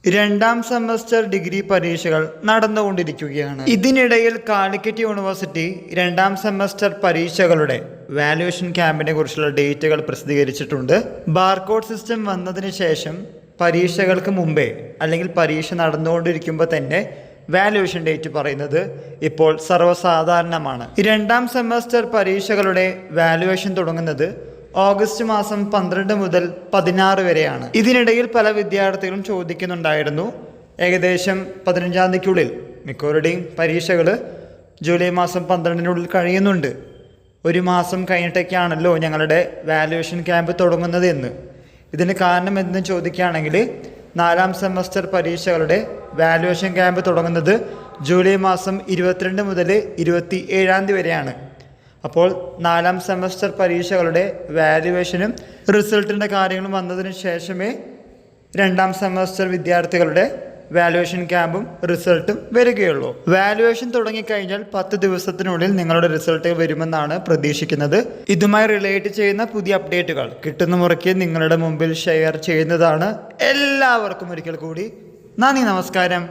രണ്ടാം semester degree പരീക്ഷകൾ നടന്നുകൊണ്ടിരിക്കുകയാണ്. ഇതിനിടയിൽ കാലിക്കറ്റ് യൂണിവേഴ്സിറ്റി രണ്ടാം സെമസ്റ്റർ പരീക്ഷകളുടെ വാല്യുവേഷൻ ക്യാമ്പിനെ കുറിച്ചുള്ള ഡേറ്റുകൾ പ്രസിദ്ധീകരിച്ചിട്ടുണ്ട്. ബാർകോഡ് സിസ്റ്റം വന്നതിന് ശേഷം പരീക്ഷകൾക്ക് മുമ്പേ അല്ലെങ്കിൽ പരീക്ഷ നടന്നുകൊണ്ടിരിക്കുമ്പോൾ തന്നെ വാല്യുവേഷൻ ഡേറ്റ് പറയുന്നത് ഇപ്പോൾ സർവ്വസാധാരണമാണ്. രണ്ടാം സെമസ്റ്റർ പരീക്ഷകളുടെ വാല്യുവേഷൻ തുടങ്ങുന്നത് ഓഗസ്റ്റ് മാസം 12 മുതൽ 16 വരെയാണ്. ഇതിനിടയിൽ പല വിദ്യാർത്ഥികളും ചോദിക്കുന്നുണ്ടായിരുന്നു, ഏകദേശം 15-ാം തീയതിക്കുള്ളിൽ മിക്കവരുടെയും പരീക്ഷകൾ ജൂലൈ മാസം 12-നുള്ളിൽ കഴിയുന്നുണ്ട്. ഒരു മാസം കഴിഞ്ഞിട്ടൊക്കെയാണല്ലോ ഞങ്ങളുടെ വാല്യുവേഷൻ ക്യാമ്പ് തുടങ്ങുന്നത് എന്ന്. ഇതിന് കാരണം എന്തെന്ന് ചോദിക്കുകയാണെങ്കിൽ, 4ാം സെമസ്റ്റർ പരീക്ഷകളുടെ വാല്യുവേഷൻ ക്യാമ്പ് തുടങ്ങുന്നത് ജൂലൈ മാസം 22 മുതൽ 27-ാം തീയതി വരെയാണ്. അപ്പോൾ 4ാം സെമസ്റ്റർ പരീക്ഷകളുടെ വാല്യുവേഷനും റിസൾട്ടിൻ്റെ കാര്യങ്ങളും വന്നതിന് ശേഷമേ രണ്ടാം സെമസ്റ്റർ വിദ്യാർത്ഥികളുടെ വാല്യുവേഷൻ ക്യാമ്പും റിസൾട്ടും വരികയുള്ളൂ. വാല്യുവേഷൻ തുടങ്ങിക്കഴിഞ്ഞാൽ 10 ദിവസത്തിനുള്ളിൽ നിങ്ങളുടെ റിസൾട്ട് വരുമെന്നാണ് പ്രതീക്ഷിക്കുന്നത്. ഇതുമായി റിലേറ്റ് ചെയ്യുന്ന പുതിയ അപ്ഡേറ്റുകൾ കിട്ടുന്ന മുറയ്ക്ക് നിങ്ങളുടെ മുമ്പിൽ ഷെയർ ചെയ്യുന്നതാണ്. എല്ലാവർക്കും ഒരിക്കൽ കൂടി നന്ദി, നമസ്കാരം.